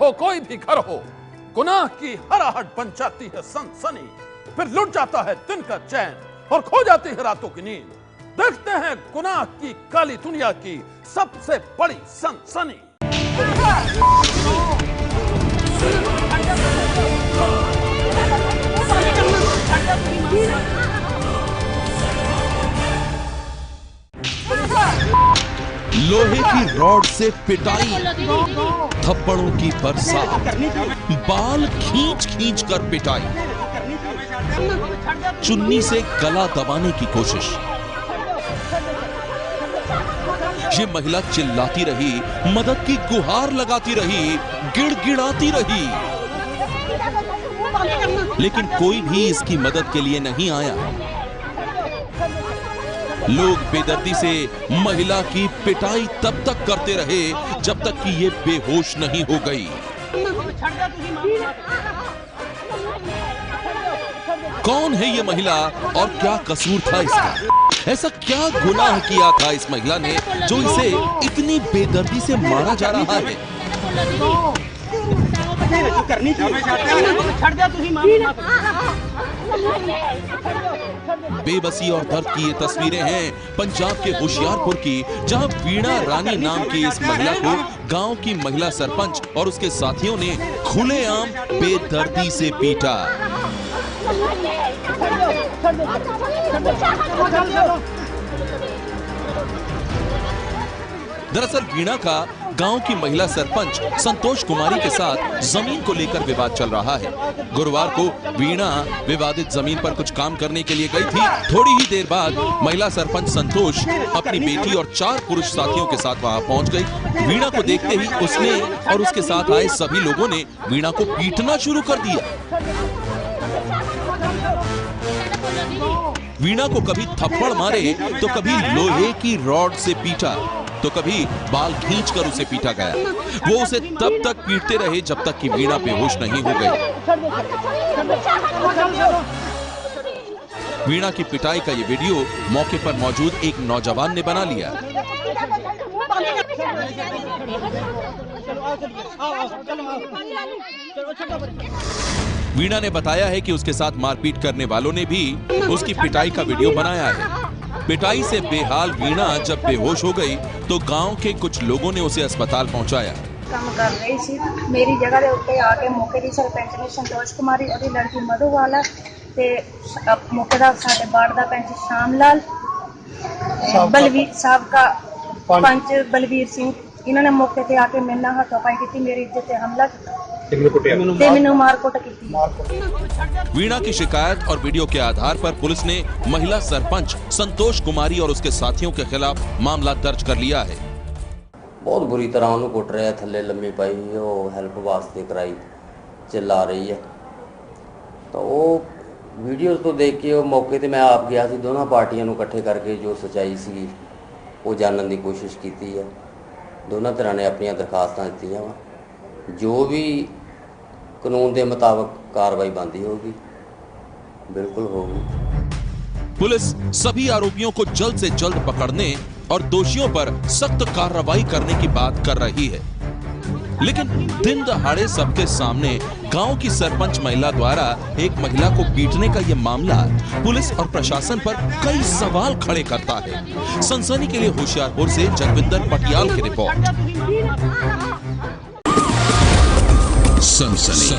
हो कोई भी घर हो, गुनाह की हराहट बन जाती है सनसनी, फिर लुट जाता है दिन का चैन और खो जाती है रातों की नींद। देखते हैं गुनाह की काली दुनिया की सबसे बड़ी सनसनी। लोहे की रॉड से पिटाई, थप्पड़ों की बरसात, बाल खींच खींच कर पिटाई, चुन्नी से गला दबाने की कोशिश। ये महिला चिल्लाती रही, मदद की गुहार लगाती रही, गिड़गिड़ाती रही, लेकिन कोई भी इसकी मदद के लिए नहीं आया। लोग बेदर्दी से महिला की पिटाई तब तक करते रहे जब तक कि ये बेहोश नहीं हो गई। कौन है ये महिला और क्या कसूर था इसका? ऐसा क्या गुनाह किया था इस महिला ने जो इसे इतनी बेदर्दी से मारा जा रहा है? बेबसी और दर्द की ये तस्वीरें हैं पंजाब के होशियारपुर की, जहां वीणा रानी नाम की इस महिला को गांव की महिला सरपंच और उसके साथियों ने खुलेआम बेदर्दी से पीटा। दरअसल वीणा का गांव की महिला सरपंच संतोष कुमारी के साथ जमीन को लेकर विवाद चल रहा है। गुरुवार को वीणा विवादित जमीन पर कुछ काम करने के लिए गई थी। थोड़ी ही देर बाद महिला सरपंच संतोष अपनी बेटी और 4 पुरुष साथियों के साथ वहां पहुंच गई। वीणा को देखते ही उसने और उसके साथ आए सभी लोगों ने वीणा को पीटना शुरू कर दिया। वीणा को कभी थप्पड़ मारे तो कभी लोहे की रॉड से पीटा तो कभी बाल खींचकर उसे पीटा गया। वो उसे तब तक पीटते रहे जब तक कि वीणा बेहोश नहीं हो गई। वीणा की पिटाई का ये वीडियो मौके पर मौजूद एक नौजवान ने बना लिया। वीणा ने बताया है कि उसके साथ मारपीट करने वालों ने भी उसकी पिटाई का वीडियो बनाया है। पिटाई से बेहाल वीणा जब बेहोश हो गई तो गांव के कुछ लोगों ने उसे अस्पताल पहुंचाया। काम कर रही थी मेरी जगह के उत्ते आके मौके की सरपंच ने संतोष कुमारी और लड़की मधुवाला ते मौके का साडे बाड़ दा पंच श्यामलाल बलवीर साहब का पंच बलवीर सिंह, इन्होंने मौके ते आके मेरे नाल हाथापाई की, मेरी इज्जत पे हमला वीणा की शिकायत और वीडियो के आधार पर पुलिस ने महिला सरपंच संतोष कुमारी और उसके साथियों के खिलाफ मामला दर्ज कर लिया है। बहुत बुरी तरह उन्होंने कुट रहा है, थल्ले लम्मी पाई, वो हेल्प वास्ते कराई, चिल्ला रही है। तो वो वीडियो तो देख के वो मौके ते मैं आप गया सी, दोनों पार्टियां नूं इकट्ठे करके जो सच्चाई सी वो जानने की कोशिश की है। दोनों तरह ने अपनी दरखास्तां दित्तियां वा, जो भी कानून के मुताबिक कार्रवाई बनती होगी बिल्कुल होगी। पुलिस सभी आरोपियों को जल्द से जल्द पकड़ने और दोषियों पर सख्त कार्रवाई करने की बात कर रही है, लेकिन दिन दहाड़े सबके सामने गांव की सरपंच महिला द्वारा एक महिला को पीटने का यह मामला पुलिस और प्रशासन पर कई सवाल खड़े करता है। सनसनी के लिए होशियारपुर से जगविंदर पटियाल की रिपोर्ट। सनसनी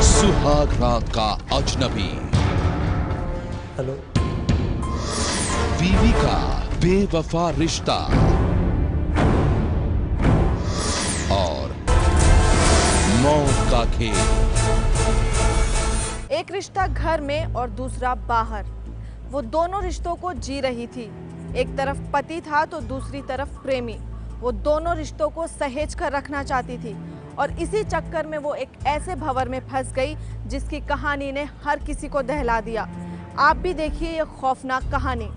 सुहाग रात का अजनबी, हेलो, बीवी का बेवफा रिश्ता और मौत का खेल। एक रिश्ता घर में और दूसरा बाहर। वो दोनों रिश्तों को जी रही थी। एक तरफ पति था तो दूसरी तरफ प्रेमी। वो दोनों रिश्तों को सहेज कर रखना चाहती थी और इसी चक्कर में वो एक ऐसे भंवर में फंस गई जिसकी कहानी ने हर किसी को दहला दिया। आप भी देखिए ये खौफनाक कहानी।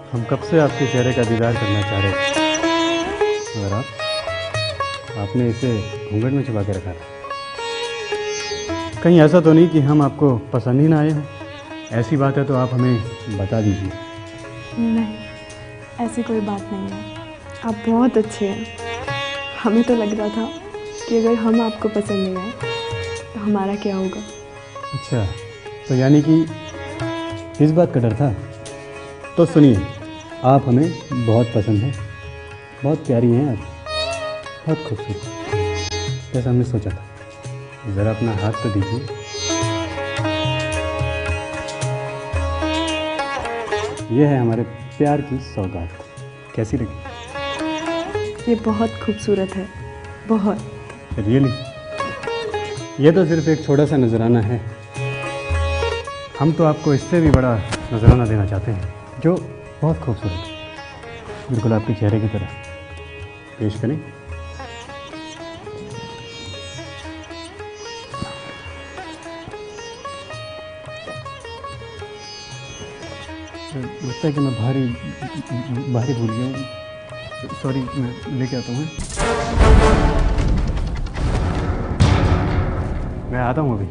हम कब से आपके चेहरे का दीदार करना चाह रहे थे, मगर आपने इसे घूंघट में छुपा के रखा था। कहीं ऐसा तो नहीं कि हम आपको पसंद ही ना आए हों? ऐसी बात है तो आप हमें बता दीजिए। नहीं, ऐसी कोई बात नहीं है। आप बहुत अच्छे हैं। हमें तो लग रहा था कि अगर हम आपको पसंद नहीं आए तो हमारा क्या होगा। अच्छा, तो यानी कि इस बात का डर था। तो सुनिए, आप हमें बहुत पसंद हैं, बहुत प्यारी हैं आप, बहुत खूबसूरत, जैसा हमने सोचा था। ज़रा अपना हाथ तो दीजिए। यह है हमारे प्यार की सौगात। कैसी लगी? ये बहुत खूबसूरत है, बहुत। रियली? ये तो सिर्फ एक छोटा सा नजराना है। हम तो आपको इससे भी बड़ा नजराना देना चाहते हैं, जो बहुत खूबसूरत है, बिल्कुल आपके चेहरे की तरह। पेश करें? लगता है कि मैं भारी भूल गया हूँ। सॉरी, मैं लेके आता हूँ। मैं आता हूँ अभी।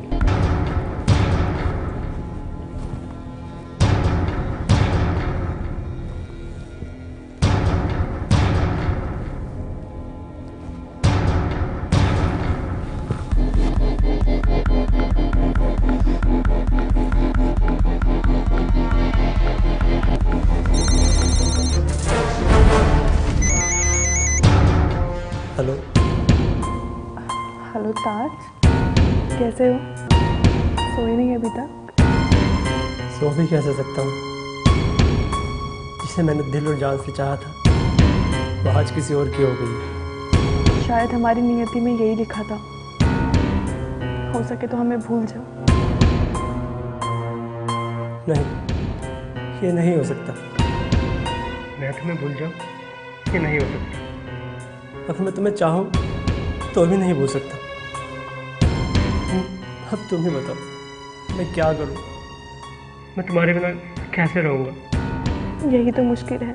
हेलो ताज, कैसे हो? सोए नहीं अभी तक? सो भी कैसे सकता हूँ? जिसे मैंने दिल और जान से चाहा था वो आज किसी और की हो गई। शायद हमारी नियति में यही लिखा था, हो सके तो हमें भूल जाओ। नहीं, ये नहीं हो सकता। मैं तुम्हें भूल जाऊँ, ये नहीं हो सकता। अगर मैं तुम्हें चाहूँ तो भी नहीं भूल सकता। अब तुम ही बताओ, मैं क्या करूँ? मैं तुम्हारे बिना कैसे रहूँगा? यही तो मुश्किल है,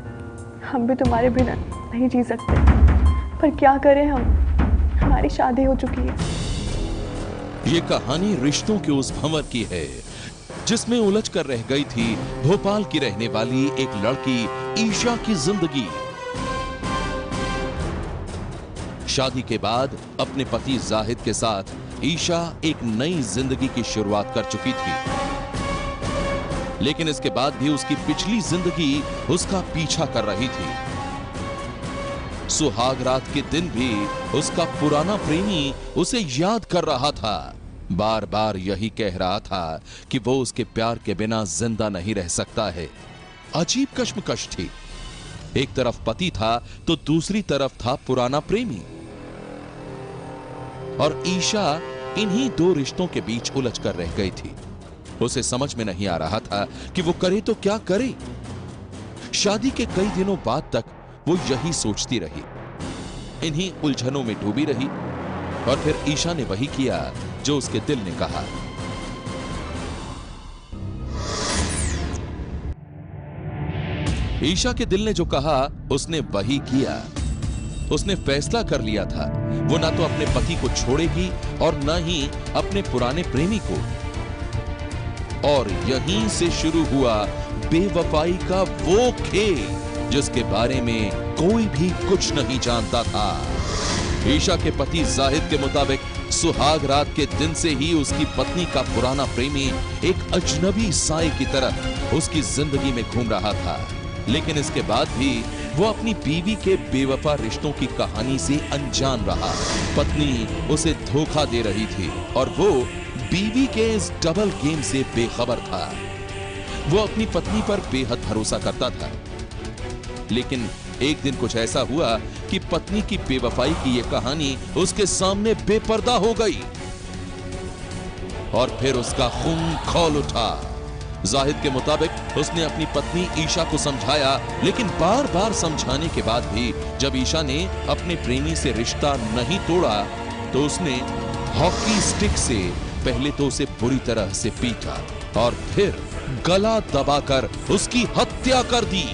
हम भी तुम्हारे बिना नहीं जी सकते। पर क्या करें हम, हमारी शादी हो चुकी है। ये कहानी रिश्तों के उस भंवर की है जिसमें उलझ कर रह गई थी भोपाल की रहने वाली एक लड़की ईशा की जिंदगी। शादी के बाद अपने पति जाहिद के साथ ईशा एक नई जिंदगी की शुरुआत कर चुकी थी, लेकिन इसके बाद भी उसकी पिछली जिंदगी उसका पीछा कर रही थी। सुहाग रात के दिन भी उसका पुराना प्रेमी उसे याद कर रहा था, बार बार यही कह रहा था कि वो उसके प्यार के बिना जिंदा नहीं रह सकता है। अजीब कश्मकश थी, एक तरफ पति था तो दूसरी तरफ था पुराना प्रेमी, और ईशा इन्हीं दो रिश्तों के बीच उलझ कर रह गई थी। उसे समझ में नहीं आ रहा था कि वो करे तो क्या करे। शादी के कई दिनों बाद तक वो यही सोचती रही, इन्हीं उलझनों में डूबी रही, और फिर ईशा ने वही किया जो उसके दिल ने कहा। ईशा के दिल ने जो कहा उसने वही किया। उसने फैसला कर लिया था वो ना तो अपने पति को छोड़ेगी और न ही अपने पुराने प्रेमी को। और यहीं से शुरू हुआ बेवफाई का वो खेल जिसके बारे में कोई भी कुछ नहीं जानता था। ईशा के पति जाहिद के मुताबिक सुहाग रात के दिन से ही उसकी पत्नी का पुराना प्रेमी एक अजनबी साए की तरह उसकी जिंदगी में घूम रहा था, लेकिन इसके बाद भी वो अपनी बीवी के बेवफा रिश्तों की कहानी से अनजान रहा। पत्नी उसे धोखा दे रही थी और वो बीवी के इस डबल गेम से बेखबर था। वो अपनी पत्नी पर बेहद भरोसा करता था, लेकिन एक दिन कुछ ऐसा हुआ कि पत्नी की बेवफाई की यह कहानी उसके सामने बेपर्दा हो गई और फिर उसका खून खौल उठा। जाहिद के मुताबिक उसने अपनी पत्नी ईशा को समझाया, लेकिन बार बार समझाने के बाद भी जब ईशा ने अपने प्रेमी से रिश्ता नहीं तोड़ा तो उसने हॉकी स्टिक से पहले तो उसे बुरी तरह से पीटा और फिर गला दबाकर उसकी हत्या कर दी।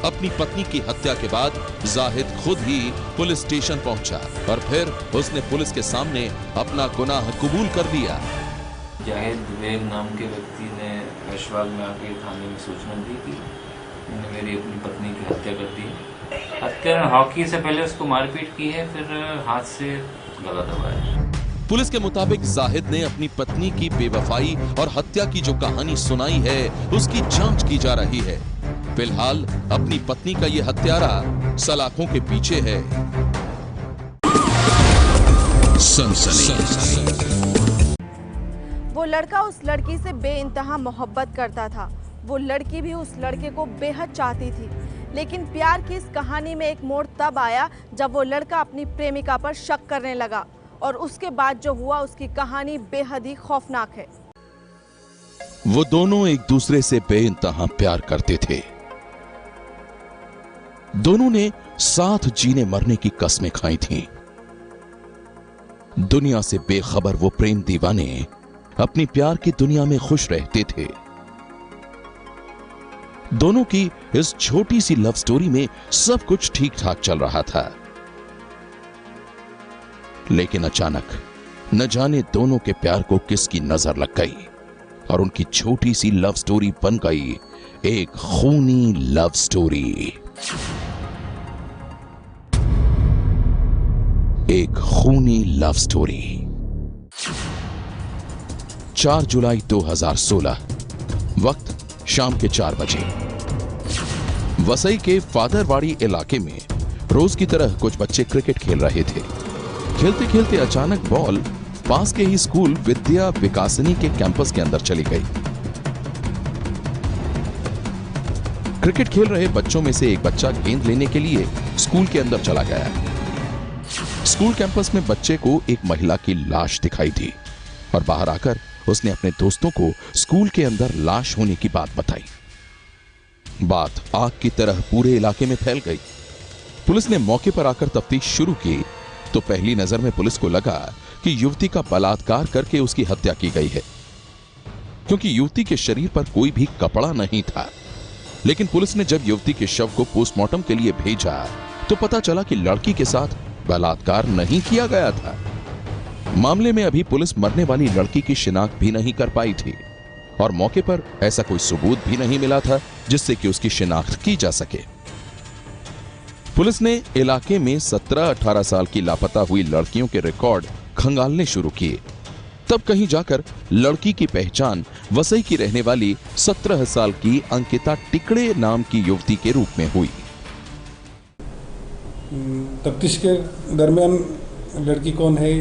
अपनी पत्नी की हत्या के बाद जाहिद खुद ही पुलिस स्टेशन पहुंचा और फिर उसने पुलिस के सामने अपना गुनाह कबूल कर लिया। जाहिद वेग नाम के व्यक्ति ने ऐशबाग में आके थाने में सूचना दी कि मैंने मेरी अपनी पत्नी की हत्या कर दी। हत्या हॉकी से पहले उसको मारपीट की है, फिर हाथ से गला दबाया। पुलिस के मुताबिक जाहिद ने अपनी पत्नी की बेवफाई और हत्या की जो कहानी सुनाई है उसकी जांच की जा रही है। फिलहाल अपनी पत्नी का ये हत्यारा सलाखों के पीछे है। वो लड़का उस लड़की से बेइंतहा मोहब्बत करता था। वो लड़की भी उस लड़के को बेहद चाहती थी। लेकिन प्यार की इस कहानी में एक मोड़ तब आया जब वो लड़का अपनी प्रेमिका पर शक करने लगा और उसके बाद जो हुआ उसकी कहानी बेहद ही खौफनाक है। वो दोनों एक दूसरे से बेइंतहा प्यार करते थे। दोनों ने साथ जीने मरने की कस्में खाई थीं। दुनिया से बेखबर वो प्रेम दीवाने अपनी प्यार की दुनिया में खुश रहते थे। दोनों की इस छोटी सी लव स्टोरी में सब कुछ ठीक ठाक चल रहा था, लेकिन अचानक न जाने दोनों के प्यार को किसकी नजर लग गई और उनकी छोटी सी लव स्टोरी बन गई एक खूनी लव स्टोरी। एक खूनी लव स्टोरी। 4 जुलाई 2016, वक्त शाम के 4 बजे। वसई के फादरवाड़ी इलाके में रोज की तरह कुछ बच्चे क्रिकेट खेल रहे थे। खेलते खेलते अचानक बॉल पास के ही स्कूल विद्या विकासनी के कैंपस के अंदर चली गई। क्रिकेट खेल रहे बच्चों में से एक बच्चा गेंद लेने के लिए स्कूल के अंदर चला गया। स्कूल कैंपस में बच्चे को एक महिला की लाश दिखाई दी और बाहर आकर उसने अपने दोस्तों को स्कूल के अंदर लाश होने की बात बताई। बात आग की तरह पूरे इलाके में फैल गई। पुलिस ने मौके पर आकर तफ्तीश शुरू की तो पहली नजर में पुलिस को लगा कि युवती का बलात्कार करके उसकी हत्या की गई है, क्योंकि युवती के शरीर पर कोई भी कपड़ा नहीं था। लेकिन पुलिस ने जब युवती के शव को पोस्टमार्टम के लिए भेजा तो पता चला कि लड़की के साथ बलात्कार नहीं किया गया था। मामले में अभी पुलिस मरने वाली लड़की की शिनाख्त भी नहीं कर पाई थी और मौके पर ऐसा कोई सबूत भी नहीं मिला था जिससे कि उसकी शिनाख्त की जा सके। पुलिस ने इलाके में 17-18 साल की लापता हुई लड़कियों के रिकॉर्ड खंगालने शुरू किए। तब कहीं जाकर लड़की की पहचान वसई की रहने वाली 17 साल की अंकिता टिकड़े नाम की युवती के रूप में हुई। तफ्तीश के दरमियान लड़की कौन है,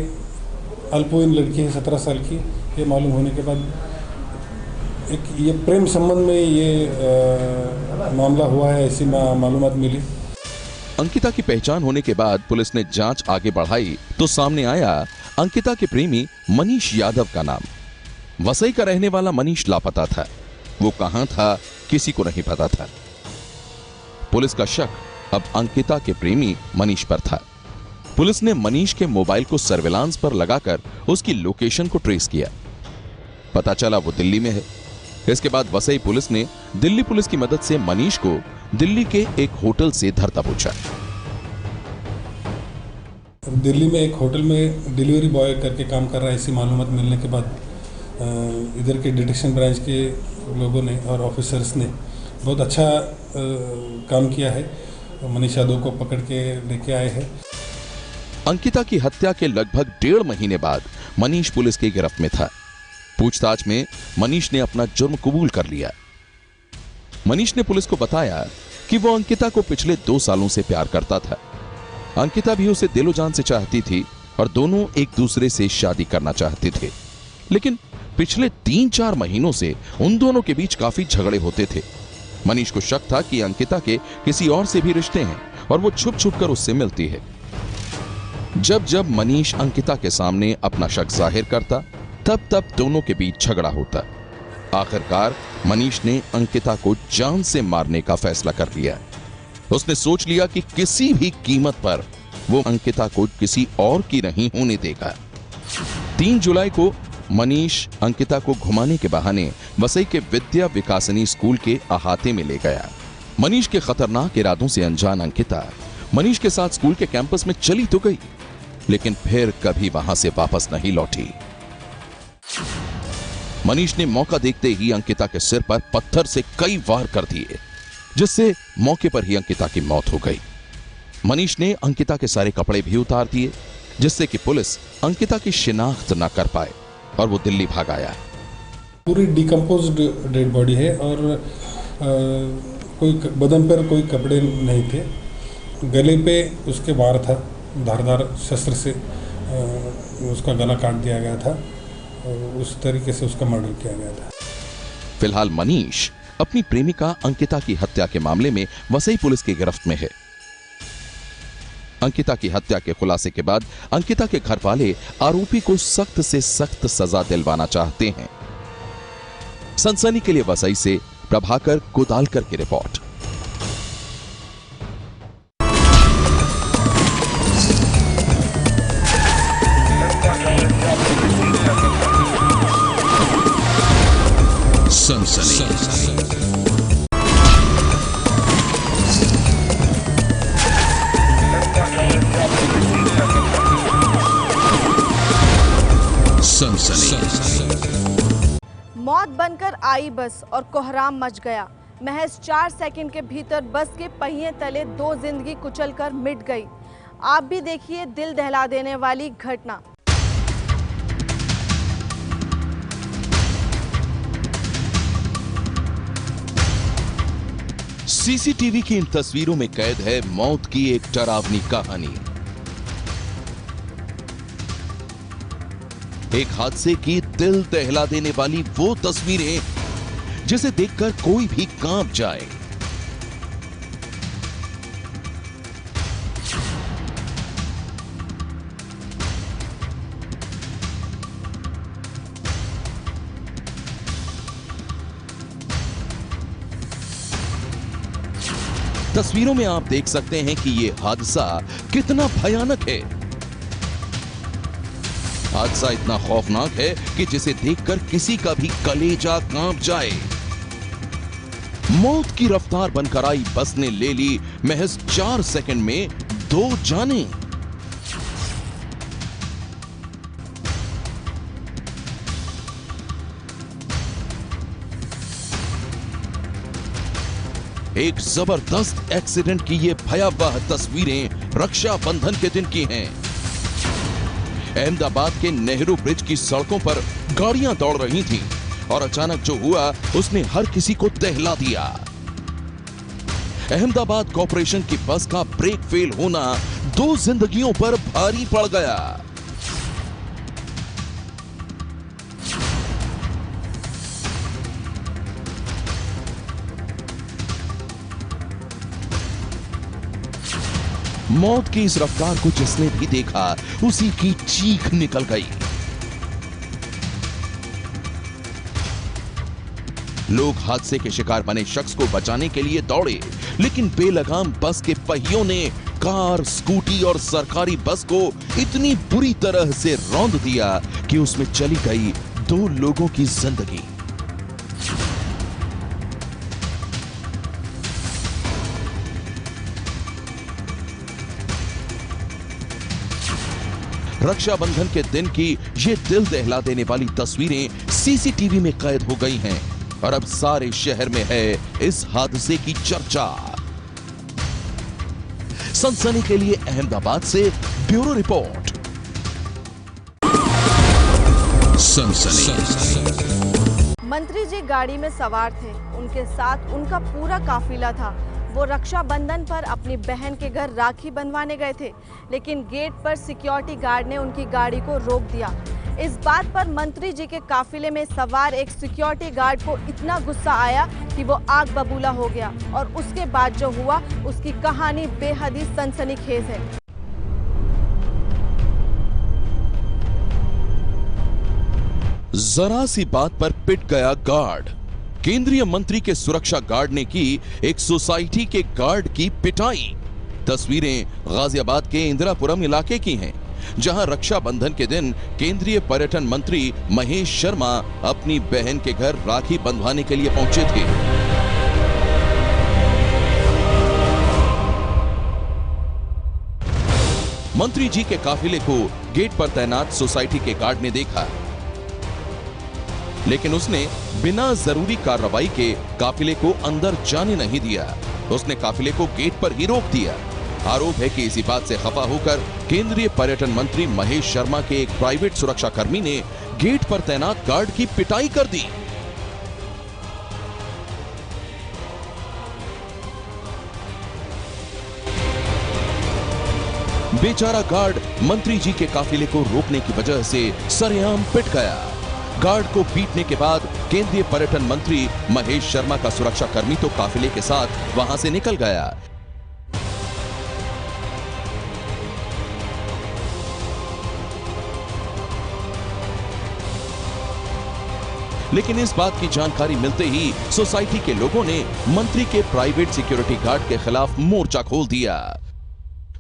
अल्पवयीन लड़की है 17 साल की, ये मालूम होने के बाद एक ये प्रेम संबंध में ये मामला हुआ है, ऐसी मालूमात मिली। अंकिता की पहचान होने के बाद पुलिस ने जांच आगे बढ़ाई तो सामने आया अंकिता के प्रेमी मनीष यादव का नाम। वसई का रहने वाला मनीष लापता था। वो कहां था किसी को नहीं पता था। पुलिस का शक अब अंकिता के प्रेमी मनीष पर था। पुलिस ने मनीष के मोबाइल को सर्विलांस पर लगाकर उसकी लोकेशन को ट्रेस किया। पता चला वो दिल्ली में है। इसके बाद वसई पुलिस ने दिल्ली पुलिस की मदद से मनीष को दिल्ली के एक होटल से धरता पूछा। दिल्ली में एक होटल में डिलीवरी बॉय करके काम कर रहा है, ऐसी मालूमात मिलने के बाद इधर के डिटेक्शन ब्रांच के लोगों ने और ऑफिसर्स ने बहुत अच्छा काम किया है। मनीष यादव को पकड़ के लेके आए हैं। अंकिता की हत्या के लगभग 1.5 महीने बाद मनीष पुलिस की गिरफ्त में था। पूछताछ में मनीष ने अपना जुर्म कबूल कर लिया। मनीष ने पुलिस को बताया कि वो अंकिता को पिछले 2 सालों से प्यार करता था। अंकिता भी उसे दिलो जान से चाहती थी और दोनों एक दूसरे से शादी करना चाहते थे। लेकिन पिछले 3-4 महीनों से उन दोनों के बीच काफी झगड़े होते थे। मनीष को शक था कि अंकिता के किसी और से भी रिश्ते हैं और वो छुप छुप कर उससे मिलती है। जब जब मनीष अंकिता के सामने अपना शक जाहिर करता तब तब दोनों के बीच झगड़ा होता। आखिरकार मनीष ने अंकिता को जान से मारने का फैसला कर लिया। उसने सोच लिया कि किसी भी कीमत पर वो अंकिता को किसी और की नहीं होने देगा। 3 जुलाई को मनीष अंकिता को घुमाने के बहाने वसई के विद्या विकासनी स्कूल के अहाते में ले गया मनीष के खतरनाक इरादों से अनजान अंकिता मनीष के साथ स्कूल के कैंपस में चली तो गई, लेकिन फिर कभी वहां से वापस नहीं लौटी। मनीष ने मौका देखते ही अंकिता के सिर पर पत्थर से कई वार कर दिए, जिससे मौके पर ही अंकिता की मौत हो गई। मनीष ने अंकिता के सारे कपड़े भी उतार दिए, जिससे कि पुलिस अंकिता की शिनाख्त न कर पाए और वो दिल्ली भाग आया। पूरी डिकम्पोज्ड डेड बॉडी है और कोई बदन पर कोई कपड़े नहीं थे। गले पे उसके वार था, धारदार शस्त्र से उसका गला काट दिया गया था और उस तरीके से उसका मर्डर किया गया था। फिलहाल मनीष अपनी प्रेमिका अंकिता की हत्या के मामले में वसई पुलिस की गिरफ्त में है। अंकिता की हत्या के खुलासे के बाद अंकिता के घर वाले आरोपी को सख्त से सख्त सजा दिलवाना चाहते हैं। सनसनी के लिए वसई से प्रभाकर कोदालकर की रिपोर्ट। सनसनी। मौत बनकर आई बस और कोहराम मच गया। महज 4 सेकंड के भीतर बस के पहिए तले 2 जिंदगी कुचलकर मिट गई। आप भी देखिए दिल दहला देने वाली घटना। सीसीटीवी की इन तस्वीरों में कैद है मौत की एक डरावनी कहानी। एक हादसे की दिल दहला देने वाली वो तस्वीरें जिसे देखकर कोई भी कांप जाए। तस्वीरों में आप देख सकते हैं कि यह हादसा कितना भयानक है। हादसा इतना खौफनाक है कि जिसे देखकर किसी का भी कलेजा कांप जाए। मौत की रफ्तार बनकर आई बस ने ले ली महज 4 सेकंड में 2 जाने। एक जबरदस्त एक्सीडेंट की ये भयावह तस्वीरें रक्षाबंधन के दिन की हैं। अहमदाबाद के नेहरू ब्रिज की सड़कों पर गाड़ियां दौड़ रही थीं और अचानक जो हुआ उसने हर किसी को दहला दिया। अहमदाबाद कॉरपोरेशन की बस का ब्रेक फेल होना 2 जिंदगियों पर भारी पड़ गया। मौत की इस रफ्तार को जिसने भी देखा उसी की चीख निकल गई। लोग हादसे के शिकार बने शख्स को बचाने के लिए दौड़े, लेकिन बेलगाम बस के पहियों ने कार, स्कूटी और सरकारी बस को इतनी बुरी तरह से रौंद दिया कि उसमें चली गई 2 लोगों की जिंदगी। रक्षाबंधन के दिन की ये दिल दहला देने वाली तस्वीरें सीसीटीवी में कैद हो गई हैं और अब सारे शहर में है इस हादसे की चर्चा। सनसनी के लिए अहमदाबाद से ब्यूरो रिपोर्ट। सनसनी। मंत्री जी गाड़ी में सवार थे, उनके साथ उनका पूरा काफिला था। वो रक्षाबंधन पर अपनी बहन के घर राखी बंधवाने गए थे, लेकिन गेट पर सिक्योरिटी गार्ड ने उनकी गाड़ी को रोक दिया। इस बात पर मंत्री जी के काफिले में सवार एक सिक्योरिटी गार्ड को इतना गुस्सा आया कि वो आग बबूला हो गया और उसके बाद जो हुआ उसकी कहानी बेहद ही सनसनीखेज है। जरा सी बात पर पिट गया गार्ड। केंद्रीय मंत्री के सुरक्षा गार्ड ने की एक सोसाइटी के गार्ड की पिटाई। तस्वीरें गाजियाबाद के इंदिरापुरम इलाके की हैं, जहां रक्षाबंधन के दिन केंद्रीय पर्यटन मंत्री महेश शर्मा अपनी बहन के घर राखी बंधवाने के लिए पहुंचे थे। मंत्री जी के काफिले को गेट पर तैनात सोसाइटी के गार्ड ने देखा, लेकिन उसने बिना जरूरी कार्रवाई के काफिले को अंदर जाने नहीं दिया। उसने काफिले को गेट पर ही रोक दिया। आरोप है कि इसी बात से खफा होकर केंद्रीय पर्यटन मंत्री महेश शर्मा के एक प्राइवेट सुरक्षाकर्मी ने गेट पर तैनात गार्ड की पिटाई कर दी। बेचारा गार्ड मंत्री जी के काफिले को रोकने की वजह से सरेआम पिट गया। गार्ड को पीटने के बाद केंद्रीय पर्यटन मंत्री महेश शर्मा का सुरक्षाकर्मी तो काफिले के साथ वहां से निकल गया। लेकिन इस बात की जानकारी मिलते ही सोसाइटी के लोगों ने मंत्री के प्राइवेट सिक्योरिटी गार्ड के खिलाफ मोर्चा खोल दिया।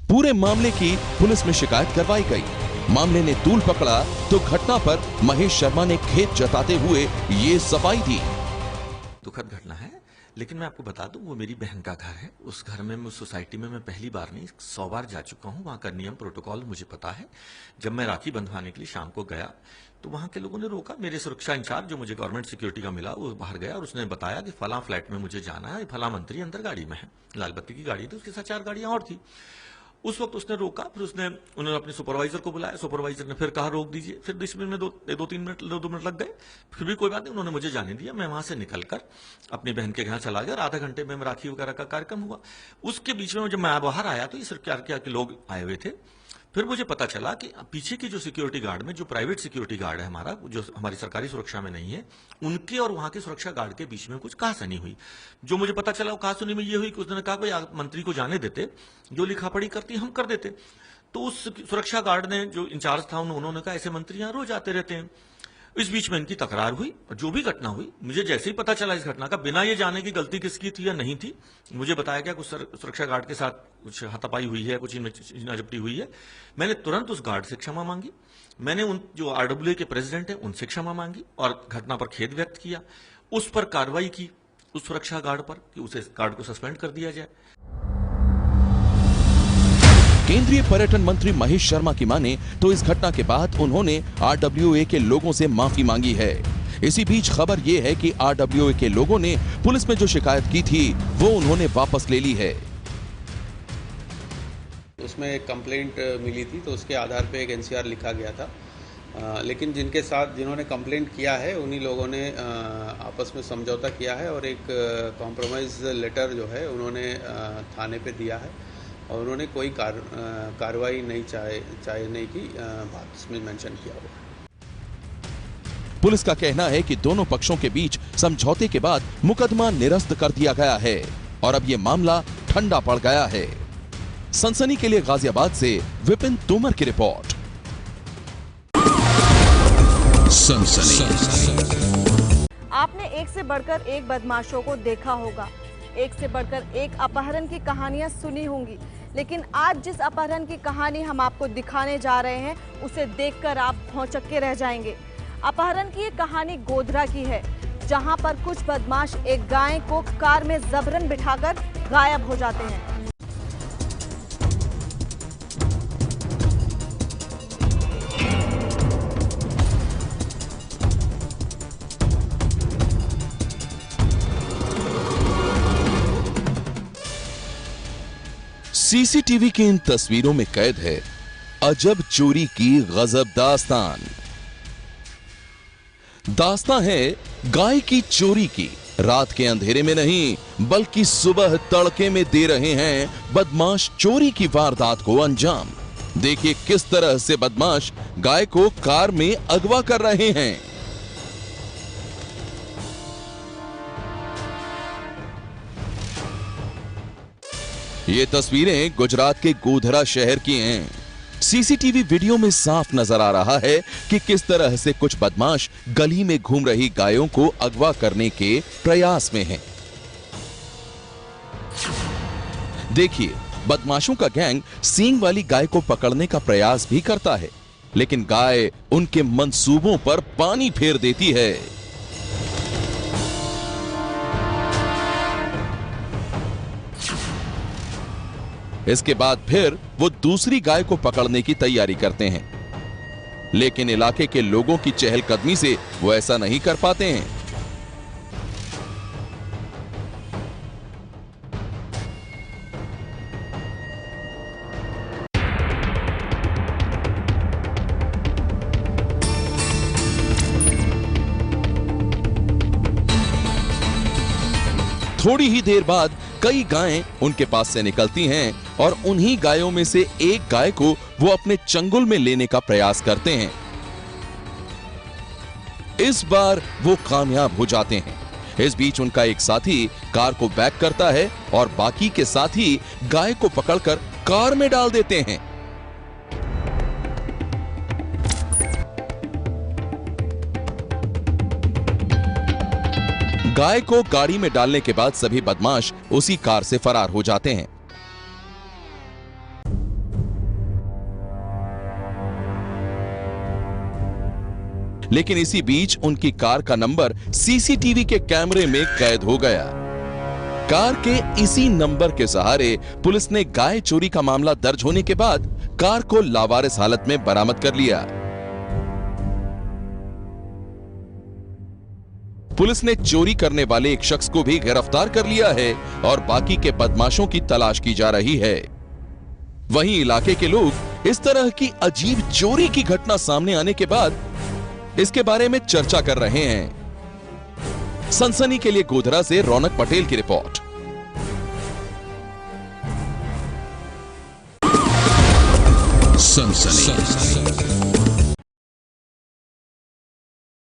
पूरे मामले की पुलिस में शिकायत करवाई गई। मामले ने तूल पकड़ा तो घटना पर महेश शर्मा ने खेद जताते हुए ये सफाई दी। दुखद घटना है, लेकिन मैं आपको बता दूं वो मेरी बहन का घर है। उस घर में, उस सोसाइटी में मैं पहली बार नहीं 100 बार जा चुका हूं। वहां का नियम प्रोटोकॉल मुझे पता है। जब मैं राखी बंधवाने के लिए शाम को गया तो वहां के लोगों ने रोका। मेरे सुरक्षा इंचार्ज जो मुझे गवर्नमेंट सिक्योरिटी का मिला वो बाहर गया और उसने बताया कि फला फ्लैट में मुझे जाना है, फला मंत्री अंदर गाड़ी में है। लाल बत्ती की गाड़ी थी, उसके साथ 4 गाड़ियां और थी। उस वक्त उसने रोका, फिर उन्होंने अपने सुपरवाइजर को बुलाया। सुपरवाइजर ने फिर कहा रोक दीजिए। फिर 20 मिनट में 2 मिनट लग गए। फिर भी कोई बात नहीं, उन्होंने मुझे जाने दिया। मैं वहां से निकलकर अपनी बहन के यहाँ चला गया और आधा घंटे में राखी वगैरह का कार्यक्रम हुआ। उसके बीच में जब मैं बाहर आया तो ये सरकार के लोग आए हुए थे। फिर मुझे पता चला कि पीछे की जो सिक्योरिटी गार्ड में, जो प्राइवेट सिक्योरिटी गार्ड है हमारा, जो हमारी सरकारी सुरक्षा में नहीं है, उनके और वहां के सुरक्षा गार्ड के बीच में कुछ कहासुनी हुई। जो मुझे पता चला वो कहासुनी में ये हुई कि उसने कहा कोई मंत्री को जाने देते, जो लिखा पढ़ी करती हम कर देते। तो उस सुरक्षा गार्ड ने, जो इंचार्ज था, उन्होंने कहा ऐसे मंत्री यहां रोज आते रहते हैं। इस बीच में इनकी तकरार हुई और जो भी घटना हुई, मुझे जैसे ही पता चला इस घटना का, बिना ये जाने की गलती किसकी थी या नहीं थी, मुझे बताया गया कुछ सुरक्षा गार्ड के साथ कुछ हाथापाई हुई है, कुछ झपटी हुई है। मैंने तुरंत उस गार्ड से क्षमा मांगी। मैंने उन जो RWA के प्रेसिडेंट है उनसे क्षमा मांगी और घटना पर खेद व्यक्त किया। उस पर कार्रवाई की, उस सुरक्षा गार्ड पर, कि उसे गार्ड को सस्पेंड कर दिया जाए। केंद्रीय पर्यटन मंत्री महेश शर्मा की माने तो इस घटना के बाद उन्होंने RWA के लोगों से माफी मांगी है। इसी बीच खबर यह है कि RWA के लोगों ने पुलिस में जो शिकायत की थी वो उन्होंने वापस ले ली है। उसमें एक कंप्लेंट मिली थी तो उसके आधार पे एक NCR लिखा गया था। लेकिन जिन्होंने कंप्लेंट किया है उन्हीं लोगों ने आपस में समझौता किया है और एक कॉम्प्रोमाइज लेटर जो है उन्होंने थाने पे दिया है और उन्होंने कोई कार्रवाई नहीं चाहने की बात इसमें मेंशन किया हुआ। पुलिस का कहना है कि दोनों पक्षों के बीच समझौते के बाद मुकदमा निरस्त कर दिया गया है और अब ये मामला ठंडा पड़ गया है। सनसनी के लिए गाजियाबाद से विपिन तोमर की रिपोर्ट। सनसनी। आपने एक से बढ़कर एक बदमाशों को देखा होगा, एक से बढ़कर एक अपहरण की कहानियां सुनी होंगी, लेकिन आज जिस अपहरण की कहानी हम आपको दिखाने जा रहे हैं उसे देखकर आप भौंचक्के के रह जाएंगे। अपहरण की ये कहानी गोधरा की है, जहां पर कुछ बदमाश एक गाय को कार में जबरन बिठाकर गायब हो जाते हैं। CCTV की इन तस्वीरों में कैद है अजब चोरी की गजब दास्तान। दास्तां है गाय की चोरी की। रात के अंधेरे में नहीं बल्कि सुबह तड़के में दे रहे हैं बदमाश चोरी की वारदात को अंजाम। देखिए किस तरह से बदमाश गाय को कार में अगवा कर रहे हैं। ये तस्वीरें गुजरात के गोधरा शहर की हैं। CCTV वीडियो में साफ नजर आ रहा है कि किस तरह से कुछ बदमाश गली में घूम रही गायों को अगवा करने के प्रयास में हैं। देखिए, बदमाशों का गैंग सींग वाली गाय को पकड़ने का प्रयास भी करता है, लेकिन गाय उनके मंसूबों पर पानी फेर देती है। इसके बाद फिर वो दूसरी गाय को पकड़ने की तैयारी करते हैं, लेकिन इलाके के लोगों की चहलकदमी से वो ऐसा नहीं कर पाते हैं। थोड़ी ही देर बाद कई गायें उनके पास से निकलती हैं और उन्हीं गायों में से एक गाय को वो अपने चंगुल में लेने का प्रयास करते हैं। इस बार वो कामयाब हो जाते हैं। इस बीच उनका एक साथी कार को बैक करता है और बाकी के साथी गाय को पकड़कर कार में डाल देते हैं। गाय को गाड़ी में डालने के बाद सभी बदमाश उसी कार से फरार हो जाते हैं। लेकिन इसी बीच उनकी कार का नंबर सीसीटीवी के कैमरे में कैद हो गया। कार के इसी नंबर के सहारे पुलिस ने गाय चोरी का मामला दर्ज होने के बाद कार को लावारिस हालत में बरामद कर लिया। पुलिस ने चोरी करने वाले एक शख्स को भी गिरफ्तार कर लिया है और बाकी के बदमाशों की तलाश की जा रही है। वहीं इलाके के लोग इस तरह की अजीब चोरी की घटना सामने आने के बाद इसके बारे में चर्चा कर रहे हैं। सनसनी के लिए गोधरा से रौनक पटेल की रिपोर्ट। सनसनी।